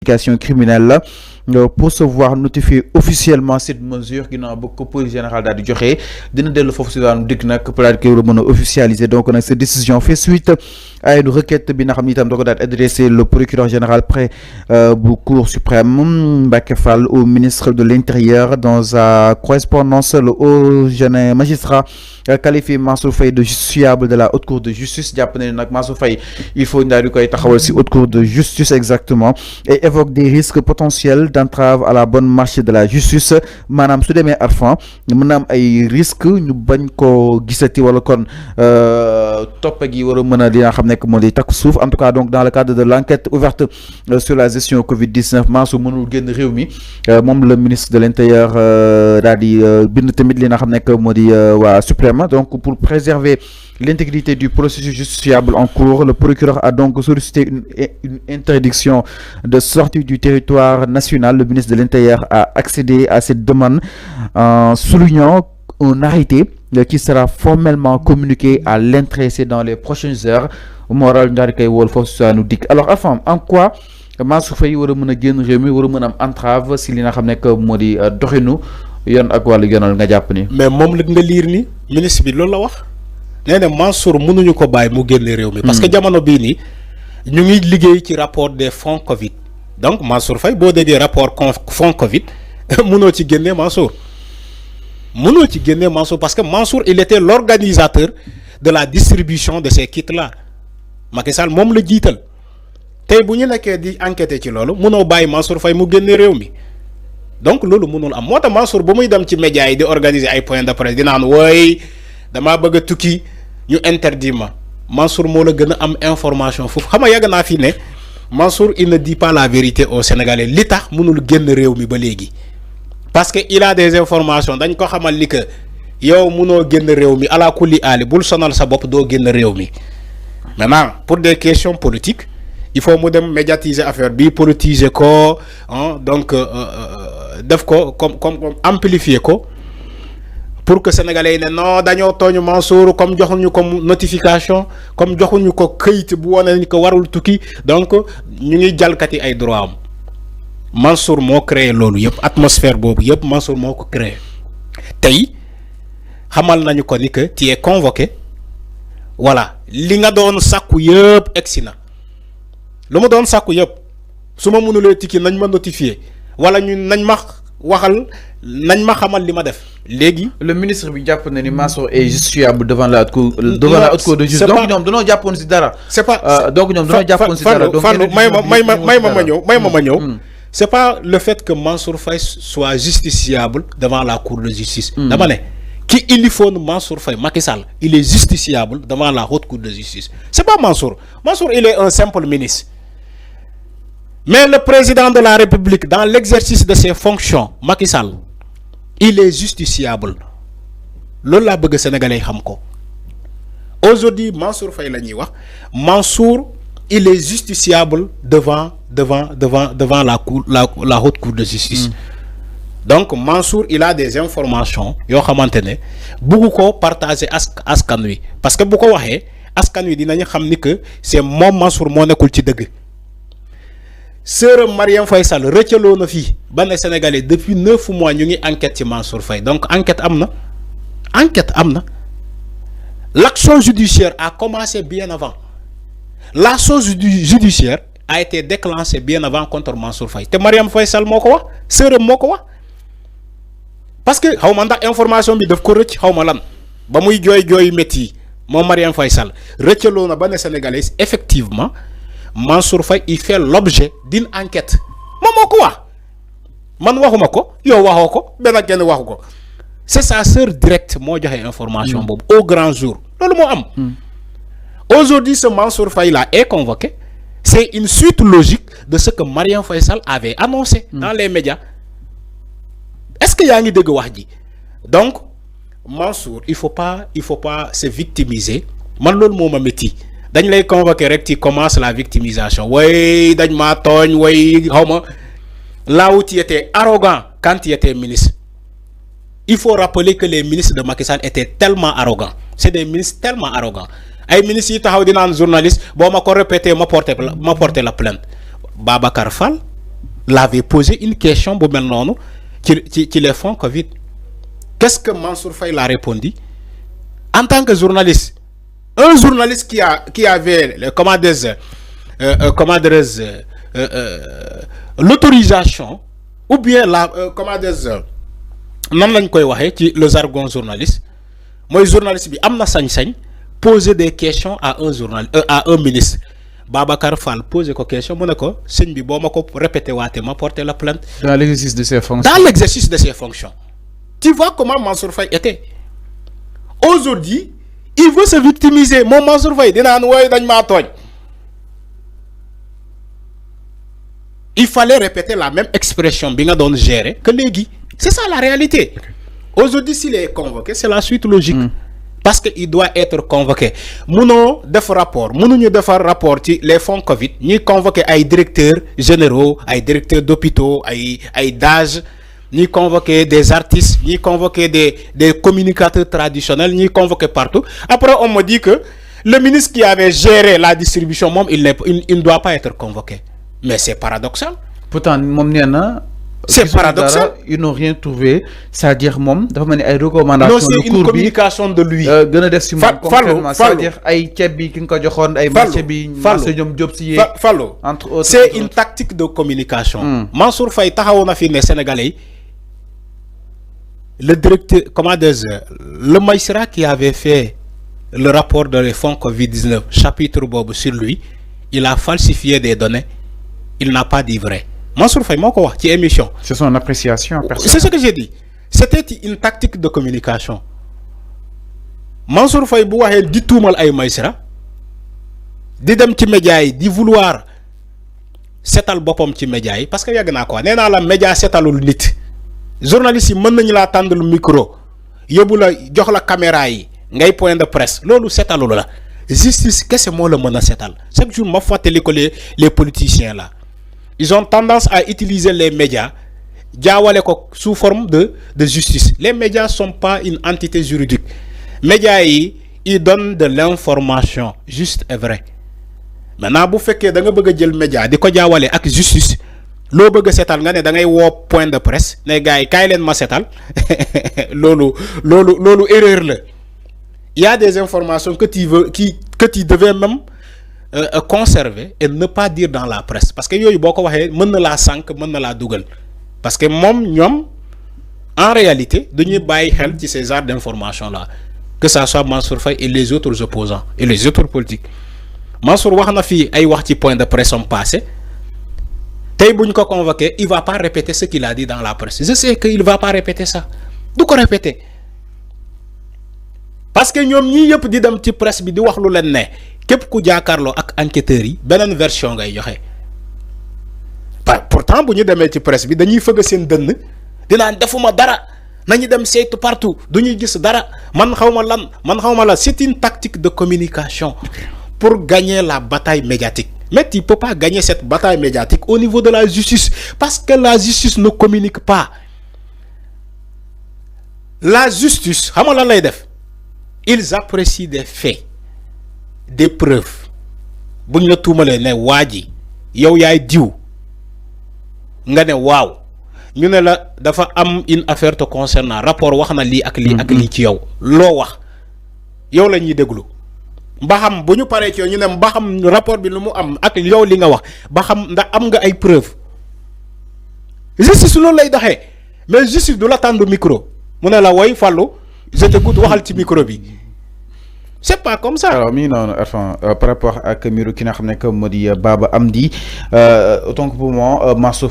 qualification criminelle pour se voir notifier officiellement cette mesure ginnaaw ba ko police générale daal di joxe dina dellu foofu si daanu dikk nag pour daal di koy mën a officialiser donc nag cette décision fait suite à une requête bi nga xam ni itam da ko daal adressé le procureur général près bu Cour suprême Mbacké Fall au ministre de l'Intérieur. Dans sa correspondance, le haut jeune magistrat qualifie Mansour Faye de justiciable de la haute cour de justice. jàpp ne nag Mansour Faye il faut daal di koy taxawal si haute cour de justice exactement, et évoque des risques potentiels d'entrave à la bonne marche de la justice. maanaam su demee Arfan mën na am ay risques ñu bañ ko gisati wala kon topp gi war a mën a li nga xam nekk moo di takk suuf. en tout cas donc dans le cadre de l'enquête ouverte sur la gestion Covid-19 Mansour mënul génn réew mi moom le ministre de l'Intérieur daal di bind tamit li nga xam nekk moo di waa suprême. donc pour préserver l'intégrité du processus justiciable en cours, le procureur a donc sollicité une interdiction de sortie du territoire national. Le ministre de l'Intérieur a accédé à cette demande en soulignant un arrêté qui sera formellement communiqué à l'intéressé dans les prochaines heures. Moral ndaari kay wol foofu sa nu dikk. alors Afam, en quoi Mansour Faye war a mën a génn réew mi war a mën a am entrave si li nga xam nekk moo di doxinu yoon ak wàllu yoonal nga jàpp ni. mais moom la nga liir ni ministre bi loolu la wax. nee na Mansour mënuñu ko bàyyi mu génne réew mi. parce que jamono bii nii ñu ngi liggéey ci rapport des fonds Covid. donc Mansour Faye boo déggee rapport fonds Covid mënoo ci génne Mansour. mënoo ci génne Mansour parce que Mansour il était l'organisateur de la distribution de ces kits là. Macky Sall moom la jiital tey bu ñu nekkee di enquêter ci loolu mënoo bàyyi Mansour Faye mu génne réew mi. donc loolu mënul am moo tax Mansour ba muy dem ci médias yi di organiser ay points de presse di naan wooy damaa bëgg a tukki ñu interdit ma. Mansour moo la gën a am information foofu xam nga yàgg naa fi ne Mansour il ne dit pas la vérité aux Sénégalais li tax mënul génn réew mi ba léegi parce que il a des informations dañ ko xamal li que yow mënoo génn réew mi ala kulli aali bul sonal sa bopp doo génn réew mi. maintenant pour des questions politiques il faut mu dem médiatiser affaire bi politiser ko donc def ko comme amplifier ko pour que sénégalais yi ne non dañoo tooñu Mansour comme joxuñu ko notification comme joxuñu ko këyit bu wane ni ko warul tukki donc ñu ngi jalkati ay droit am. Mansour moo créé loolu yëpp atmosphère boobu yëpp Mansour moo ko créé tey xamal nañu ko ni que tu es convoqué voilà li nga doon sàkku yëpp egsi na lu ma doon sàkku yëpp su ma mënulee tikki nañ ma notifier wala ñu nañ ma waxal nañ ma xamal li ma def léegi. le ministre bi jàpp na ni Mansour est justiciable devant la haute cour de justice. donc ñoom dañoo jàppoon si dara. c'est pas donc ñoom dañoo jàppoon si dara. donc may ma ñëw. c'est pas le fait que Mansour Faye soit justiciable devant la cour de justice. dama ne ki ilifoon Mansour Faye Macky Sall il est justiciable devant la haute cour de justice c'est pas Mansour il est un simple ministre. mais le président de la République dans l'exercice de ses fonctions Macky Sall il est justiciable loolu laa bëgg sénégalais xam ko aujourd'hui Mansour Faye la ñuy wax Mansour il est justiciable devant la haute cour de justice. donc Mansour il a des informations yoo xamante ne bëgg ko partager askan wi parce que bu ko waxee askan wi dinañu xam ni que c'est moom Mansour moo nekkul ci dëgg. sœur Marième Faye Sall rëccaloo na fii ba ne Sénégalais depuis 9 mois ñu ngi enquête ci Mansour Faye donc enquête am na l'action judiciaire a commencé bien avant la chose judiciaire a été déclenchée bien avant contre Mansour Faye te Marième Faye Sall moo ko wax sœur moo ko wax parce que xaw ma ndax information bi daf ko rëcc xaw ma lan ba muy jooy métti moom Marième Faye Sall rëccaloo na ba ne Sénégalais effectivement Mansour Faye il fait l'objet d'une enquête moom moo ko wax man waxuma ko yow waxoo ko benn kenn waxu ko c'est sa sœur directe moo joxe information boobu au grand jour loolu moo am. aujourd'hui ce Mansour Faye là est convoqué c'est une suite logique de ce que Marième Faye Sall avait annoncé dans les médias est-ce que yaa ngi dégg wax ji donc Mansour il faut pas se victimiser man loolu moo ma métti. dañ lay convoquer rek tu commences la victimisation way dañ maa tooñ way xaw ma là où tu étais arrogant quand tu étais ministre. il faut rappeler que les ministres de Macky Sall étaient tellement arrogants c'est des ministres tellement arrogants ay ministres yi taxaw di naan journaliste boo ma ko répété ma porter la plainte Babacar Fall l'avait posé une question bu mel noonu ci les fonds Covid. Qu'est-ce que Mansour Faye l'a répondu en tant que journaliste? Un journaliste qui avait l'autorisation ou bien la nan lañ koy waxee ci le jargon journaliste mooy journaliste bi am na sañ-sañ poser des questions à un ministre. Babacar Fall pose ko question mu ne ko sëñ bi boo ma ko répété waate ma porter la plainte. Dans l'exercice de ses fonctions. Dans l'exercice de ses fonctions. Tu vois comment Mansour Faye était. Aujourd'hui, il veut se victimiser. Mon Mansour Faye dina woy dañ maa tooñ. Il fallait répéter la même expression bi nga doon gérer que léegi. C'est ça la réalité. Aujourd'hui, s'il est convoqué, c'est la suite logique. Parce qu'il doit être convoqué. Nous def rapport. Nous def rapport sur les fonds Covid. Nous convoquer ay directeurs généraux, ay directeurs d'hôpitaux, ay DAGE. Nous convoquer des artistes. Nous convoquer des communicateurs traditionnels. Nous convoquer partout. Après, on me dit que le ministre qui avait géré la distribution, il ne doit pas être convoqué. Mais c'est paradoxal. Pourtant, c'est paradoxal. Ils n'ont rien trouvé. C'est-à-dire, dafa mel ni ay recommandations. Non, c'est une communication de lui. Gën a def si moom concrètement. C'est-à-dire ay ceeb bi ki nga ko joxoon ay marché bi. marché ñoom Diop si yee. Entre autres. C'est une tactique de communication. Mansour Faye taxawoon na fi ne Sénégalais le directeur le magistrat qui avait fait le rapport de les fonds Covid-19 chapitre bobu sur lui, il a falsifié des données. Il n'a pas dit vrai. Mansour Faye moo ko wax ci émission. C'est son appréciation personnelle. C'est ce que j'ai dit. C'était une tactique de communication. Mansour Faye bu waxee di tuumal ay magistrat di dem ci média yi di vouloir setal boppam ci média yi parce que yàgg naa ko nee naa la média setalul nit. Journaliste yi mën nañu laa tàndal micro yóbbu la jox la caméra yi ngay point de presse loolu setalul la justice kese moo la mën a setal chaque jour ma fàttali ko les politiciens là. Ils ont tendance à utiliser les médias jaawale ko sous forme de justice. Les médias ne sont pas une entité juridique. Médias ils donnent de l'information juste et vrai. Maintenant bu fekkee da nga bëgg a jël média di ko jaawale ak justice loo bëgg a setal nga ne da ngay woo point de presse ne gars yi kaay leen ma setal loolu erreur la. Il y a des informations que tu devais même conserver et ne pas dire dans la presse parce que yooyu boo ko waxee mën na laa sànq mën na laa dugal parce que ñoom en réalité dañuy bàyyi xel ci ces genres d'informations là que ça soit Mansour Faye et les autres opposants et les autres politiques. Mansour wax na fii ay wax ci point de presse am passé tey bu ñu ko convoqué il va pas répéter ce qu'il a dit dans la presse. Je sais que il va pas répéter ça du ko répéter parce que ñoom ñii yëpp di dem ci presse bi di wax lu leen ne képp ku jàkkaarloo ak enquêteurs yi beneen version ngay joxe pourtant bu ñu demee ci presse bi dañuy fëgg seen dënn dinaan defuma dara nañu dem saytu partout du ñuy gis dara man xawma lan c'est une tactique de communication pour gagner la bataille médiatique. Mais tu ne peux pas gagner cette bataille médiatique au niveau de la justice parce que la justice ne communique pas. La justice xam nga lan lay def ils apprécient des faits des preuves buñ la tuumalee ne waa ji yow yaay diw nga ne waaw ñu ne la dafa am une affaire te concernant rapport wax na lii ak lii ak lii ci yow loo wax yow la ñuy déglu ba xam bu ñu paree ci yow ñu ne ba xam rapport bi lu mu am ak yow li nga wax ba xam ndax am nga ay preuves justice loolu lay doxee mais justice du la tàndu micro mu ne la woy Fallou je t'écoute waxal ci micro bi. C'est pas comme ça. Alors, enfin, par rapport à Kamiru qui n'a pas Baba Amdi, autant que pour moi, Mansour